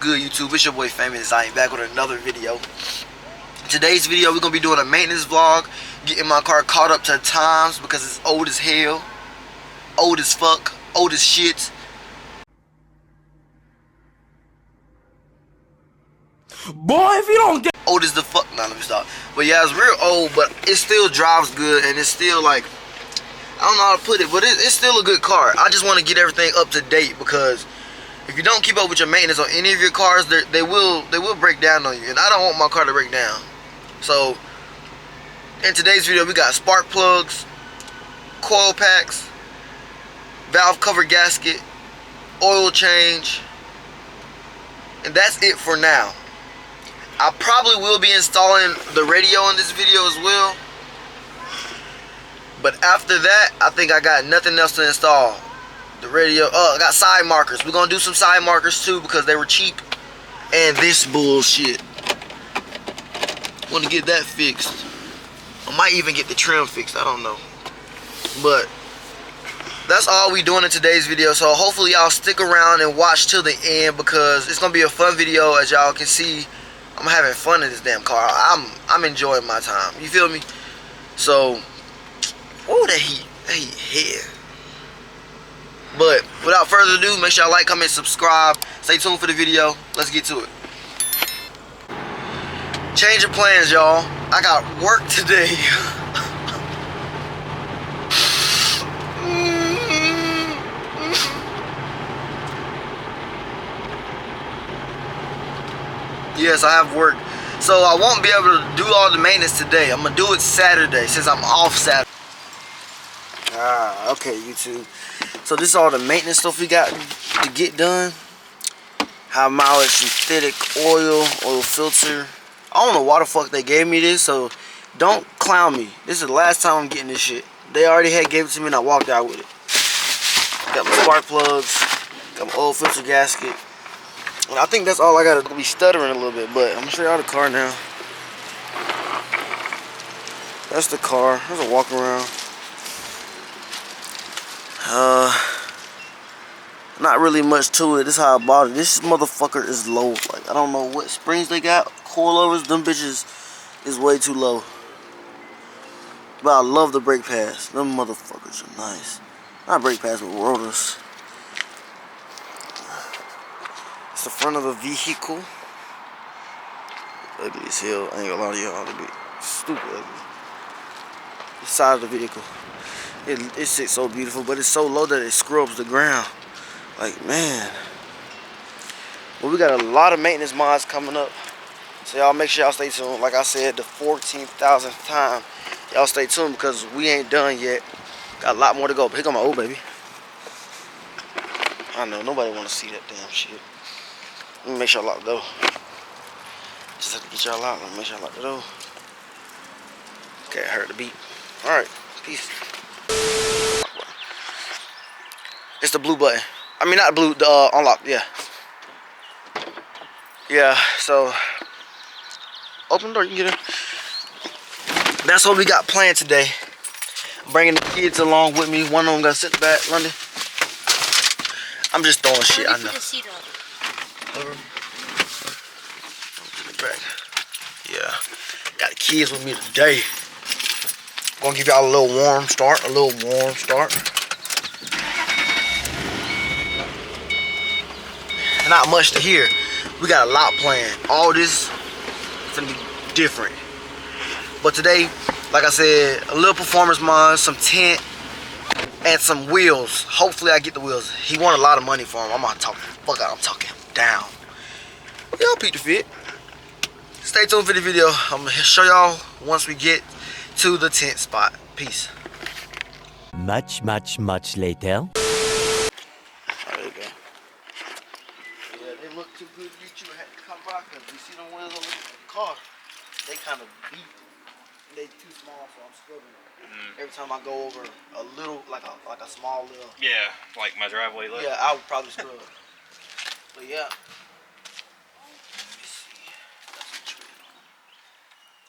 Good YouTube, it's your boy FxmousZion back with another video. Today's video we're gonna be doing a maintenance vlog, getting my car caught up to times because it's old as hell, old as fuck, old as shit. Boy, if you don't get old as the fuck. Nah, let me stop. But yeah, it's real old, but it still drives good and it's still like, I don't know how to put it, but it's still a good car. I just want to get everything up to date because if you don't keep up with your maintenance on any of your cars, they will break down on you, and I don't want my car to break down. So in today's video, we got spark plugs, coil packs, valve cover gasket, oil change, and that's it for now. I probably will be installing the radio in this video as well, but after that, I think I got nothing else to install. The radio, I got side markers. We're gonna do some side markers too because they were cheap. And this bullshit, want to get that fixed. I might even get the trim fixed, I don't know. But that's all we doing in today's video. So hopefully y'all stick around and watch till the end because it's gonna be a fun video. As y'all can see, I'm having fun in this damn car. I'm enjoying my time. You feel me? So, oh, that heat here. But without further ado, make sure y'all like, comment, subscribe. Stay tuned for the video. Let's get to it. Change of plans, y'all. I got work today. Yes, I have work. So I won't be able to do all the maintenance today. I'm going to do it Saturday since I'm off Saturday. Okay, YouTube. So this is all the maintenance stuff we got to get done. High mileage synthetic oil filter. I don't know why the fuck they gave me this, so don't clown me. This is the last time I'm getting this shit. They already gave it to me and I walked out with it. Got my spark plugs, got my oil filter gasket. And I think that's all I gotta be stuttering a little bit, but I'm gonna show y'all the car now. That's the car. There's a walk around. Not really much to it. This is how I bought it. This motherfucker is low. Like, I don't know what springs they got. Coilovers, them bitches is way too low. But I love the brake pads. Them motherfuckers are nice. Not brake pads, but rotors. It's the front of the vehicle. Ugly as hell. I ain't gonna lie to y'all. It'll be stupid ugly. The side of the vehicle. It sits so beautiful, but it's so low that it scrubs the ground. Like, man. Well, we got a lot of maintenance mods coming up. So y'all make sure y'all stay tuned. Like I said, the 14,000th time. Y'all stay tuned because we ain't done yet. Got a lot more to go. But here come my old baby. I know, nobody want to see that damn shit. Let me make sure I lock the door. Just have to get y'all out. Let me make sure I lock the door. Okay, I heard the beep. Alright, peace. It's the blue button. I mean, not blue, the unlock, yeah. Yeah, so open the door, you can get in. That's what we got planned today. I'm bringing the kids along with me. One of them gonna sit back, London. I'm just throwing shit, I know. Yeah, got the kids with me today. Gonna give y'all a little warm start, Not much to hear. We got a lot planned. All this is gonna be different. But today, like I said, a little performance mod, some tint, and some wheels. Hopefully I get the wheels. He wanted a lot of money for them. I'm not talking fuck out, I'm talking down. Y'all peep the fit. Stay tuned for the video. I'm gonna show y'all once we get to the tent spot. Peace. much later. They look too good to you had to come by because you see them wheels on the car. They kind of beat. They too small, so I'm scrubbing them. Every time I go over a little, like a small little. Yeah, like my driveway look. Yeah, I would probably scrub. But yeah. Let me see. That's a trim.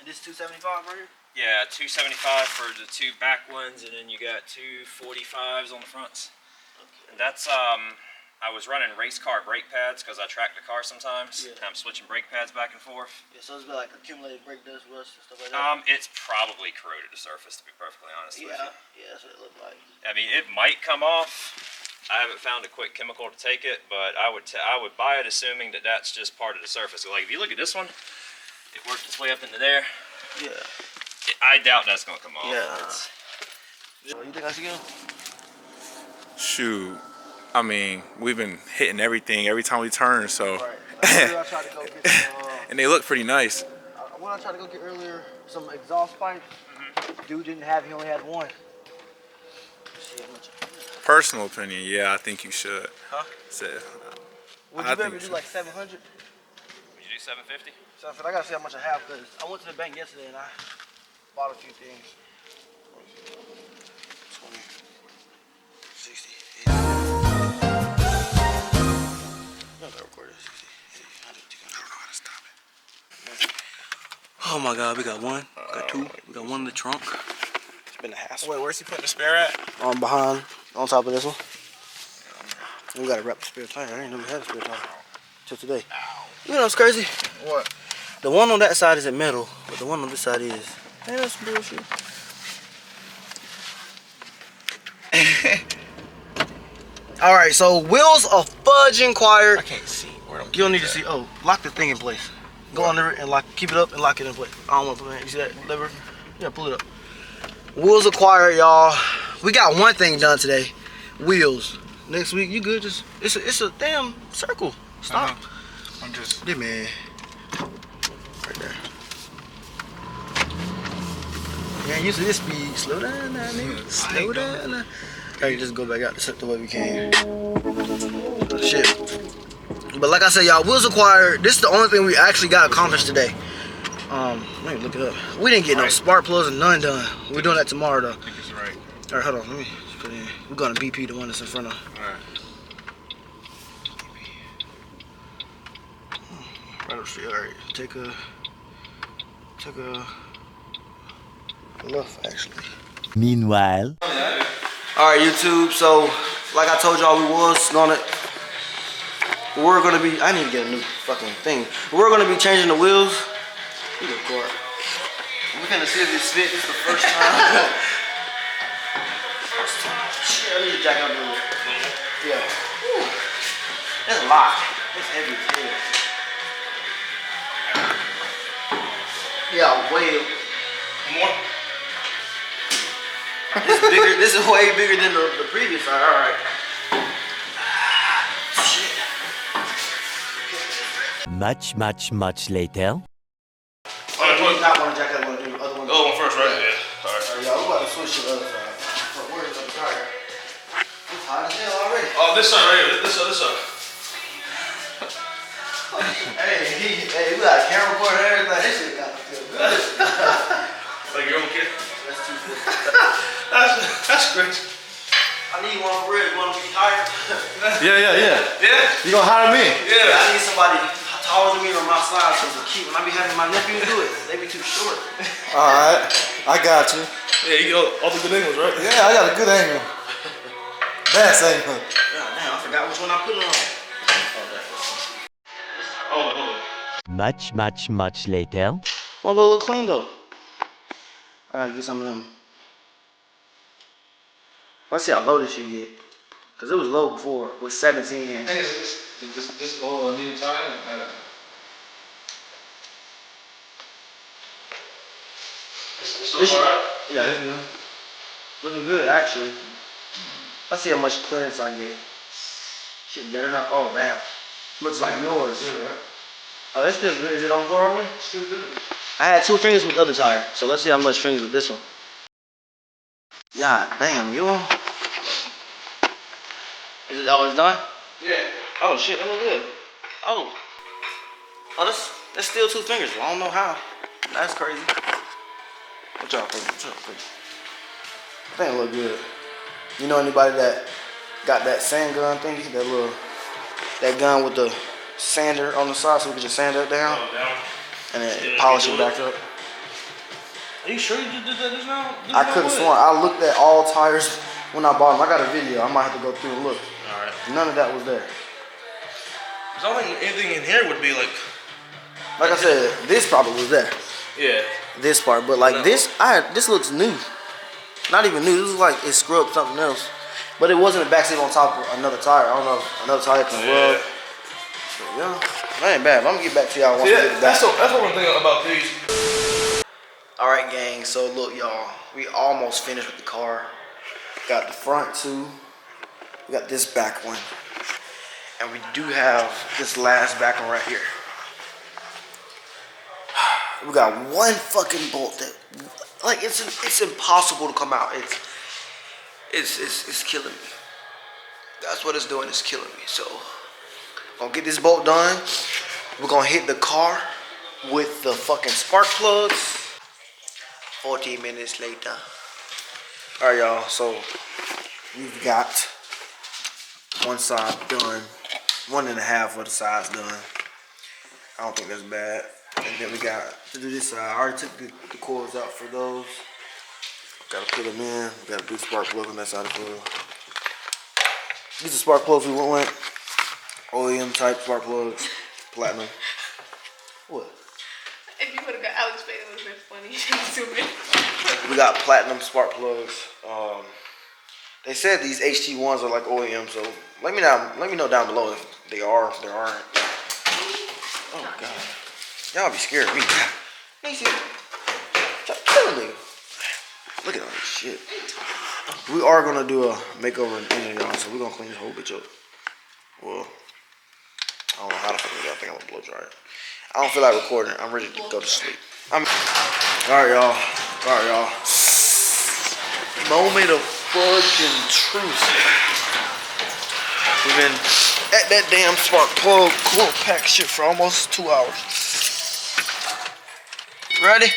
And this 275 right here? Yeah, 275 for the two back ones, and then you got 245s on the fronts. Okay. And that's I was running race car brake pads because I track the car sometimes. Yeah. And I'm switching brake pads back and forth. Yeah, so it's been like accumulated brake dust, rust, and stuff like that. It's probably corroded the surface, to be perfectly honest with you. Yeah, that's what it looked like. I mean, it might come off. I haven't found a quick chemical to take it, but I would buy it assuming that that's just part of the surface. Like if you look at this one, it worked its way up into there. Yeah. I doubt that's gonna come off. Yeah. You think I should get them? Shoot, I mean, we've been hitting everything every time we turn, so. Right. Like, I tried to go get some, And they look pretty nice. when I tried to go get earlier, some exhaust pipes. Dude didn't have, he only had one. Personal opinion, yeah, I think you should. Huh? So, Would I you think ever do so. like 700? Would you do 750? So I gotta see how much I have because I went to the bank yesterday and I bought a few things. 20, 60, 80. No, I recorded 60, 80, 100, 200. I don't know how to stop it. Oh my God, we got one, we got two, we got one in the trunk. It's been a hassle. Wait, where's he putting the spare at? Behind, on top of this one. We gotta wrap the spare tire. I didn't know we had a spare tire till today. You know what's crazy? What? The one on that side isn't metal, but the one on this side is. Hey, that's some bullshit. Alright, so wheels are fudge inquired. I can't see. Where You don't need to see. Oh, lock the thing in place. Go under it and lock, keep it up and lock it in place. I don't want to put it in. You see that lever? Yeah, pull it up. Wheels acquired, y'all. We got one thing done today. Wheels. Next week, you good? Just it's a damn circle. Stop. I'm just. Yeah, man. Right there. Yeah, used to this speed. Slow down now, nigga. Slow down now. Okay, just go back out the way we came. Shit. But like I said, y'all, wheels acquired. This is the only thing we actually got accomplished today. Let me look it up. We didn't get no spark plugs and none done. We're doing that tomorrow though. I think it's right. Alright, hold on. Let me just put it in. We're gonna BP the one that's in front of. Alright. Right up the street. Alright. Take a left actually. Meanwhile. Alright, YouTube, so like I told y'all we're gonna be I need to get a new fucking thing. We're gonna be changing the wheels. We're gonna see if this fits. This is the first time. Shit, I need to jack up a little bit. Yeah. Whew. That's a lot. That's heavy as hell. Yeah, way More? This is bigger. This is way bigger than the previous side. All right. Shit. Much later. Oh, you not want to jack that one. The other one. The other one first, right? Yeah. Alright. Alright, y'all. We about to switch to the other side. Where's the tire? I'm hot as hell already. Oh, this side right here. This side. Hey, we got a camera for and everything. This shit got to feel good. Like your own kid. That's too good. That's great. I need one real. You want to be hired? Yeah. Yeah? You gonna hire me? Yeah, I need somebody taller than me on my side because when I be having my nephew do it, they be too short. Alright. I got you. Yeah, you got all the good angles, right? Yeah, I got a good angle. Best angle. God damn, I forgot which one I put it on. Hold on. Much later. One look clean though. I gotta get some of them. Let's see how low this shit get. Cause it was low before with 17. This oil need time. This shit, yeah, this good. Looking good actually. Let's see how much clearance I get. Shit better not. Oh damn. Looks like yours. Oh, that's still good. Is it on floor already? Still good. I had 2 fingers with the other tire, so let's see how much fingers with this one. God damn, you on? Is it always done? Yeah. Oh shit, that look good. Oh, that's still 2 fingers. I don't know how. That's crazy. What y'all think? I think it look good. You know anybody that got that sand gun thingy? That gun with the sander on the side so we can just sand it down and then polish it back up. Are you sure you did that just now? I could have sworn. I looked at all tires when I bought them. I got a video. I might have to go through and look. Alright. None of that was there. Cause I don't think anything in here would be like Like I said, this probably was there. yeah. This part, but like No. this looks new. Not even new. This is like it scrubbed something else. But it wasn't a backseat on top of another tire. I don't know if another tire can rub. But yeah, that ain't bad. But I'm gonna get back to y'all once we get it back. That's what one thing about these. Alright gang, so look y'all, we almost finished with the car. Got the front two, we got this back one, and we do have this last back one right here. We got one fucking bolt that, like it's impossible to come out. It's killing me. That's what it's doing, it's killing me. So, gonna get this bolt done. We're gonna hit the car with the fucking spark plugs. 14 minutes later. All right, y'all. So we've got one side done, 1.5 of the sides done. I don't think that's bad. And then we got to do this side. I already took the cords out for those. Gotta put them in. We gotta do spark plugs on that side as well. These are spark plugs we went with. OEM type spark plugs, platinum. What? If you would have got Alex Bay, it would have been funny. We got platinum spark plugs. They said these HT1s are like OEM, so let me know down below if they are or if they aren't. Oh god, y'all be scared of me. Macy, y'all killing me. Look at all this shit. We are gonna do a makeover in engine, y'all, so we're gonna clean this whole bitch up. Well, I don't know how to fucking do it. I think I'm gonna blow dry it. I don't feel like recording. I'm ready to go to sleep. Alright, y'all. Moment of fucking truth. We've been at that damn spark plug coil pack shit for almost 2 hours. Ready?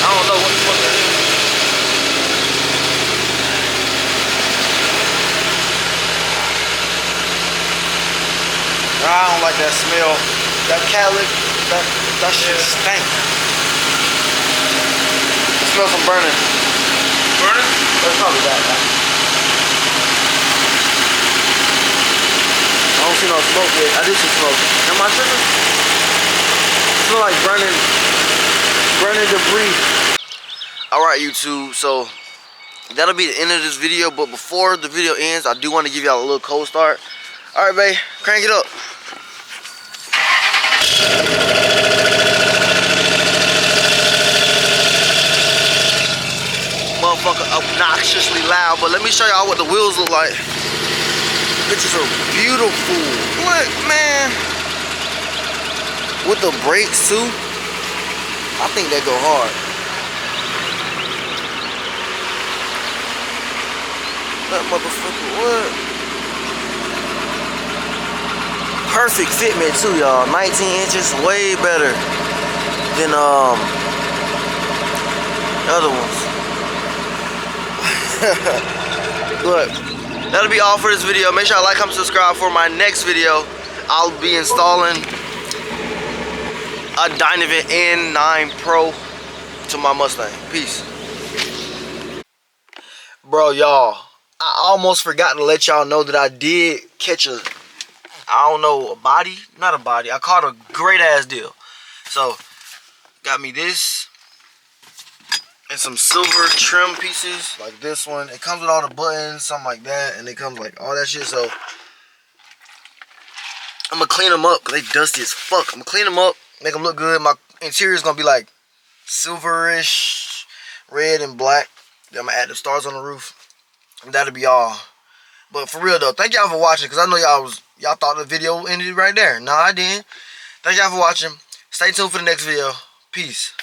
I don't know what the fuck that is. I don't like that smell. That calic, that shit stank. It smells some burning. Burning? That's probably that. I don't see no smoke yet. I do see smoke. Am I tripping? It smells like burning debris. Alright YouTube, so that'll be the end of this video, but before the video ends, I do want to give y'all a little cold start. Alright babe, crank it up. Motherfucker obnoxiously loud, but let me show y'all what the wheels look like. Bitches are beautiful. Look, man. With the brakes too, I think they go hard. That motherfucker, what? Perfect fitment too, y'all. 19 inches, way better than the other ones. Look, that'll be all for this video. Make sure you like, comment, subscribe for my next video. I'll be installing a Dynavent N9 Pro to my Mustang. Peace. Bro, y'all, I almost forgot to let y'all know that I did catch a, I don't know, a body? Not a body. I caught a great ass deal. So, got me this and some silver trim pieces like this one. It comes with all the buttons, something like that, and it comes like all that shit. So, I'm gonna clean them up because they dusty as fuck. I'm gonna clean them up, make them look good. My interior is gonna be like silverish, red and black. Then I'm gonna add the stars on the roof. And that'll be all. But for real though, thank y'all for watching, because I know y'all thought the video ended right there. No, I didn't. Thank y'all for watching. Stay tuned for the next video. Peace.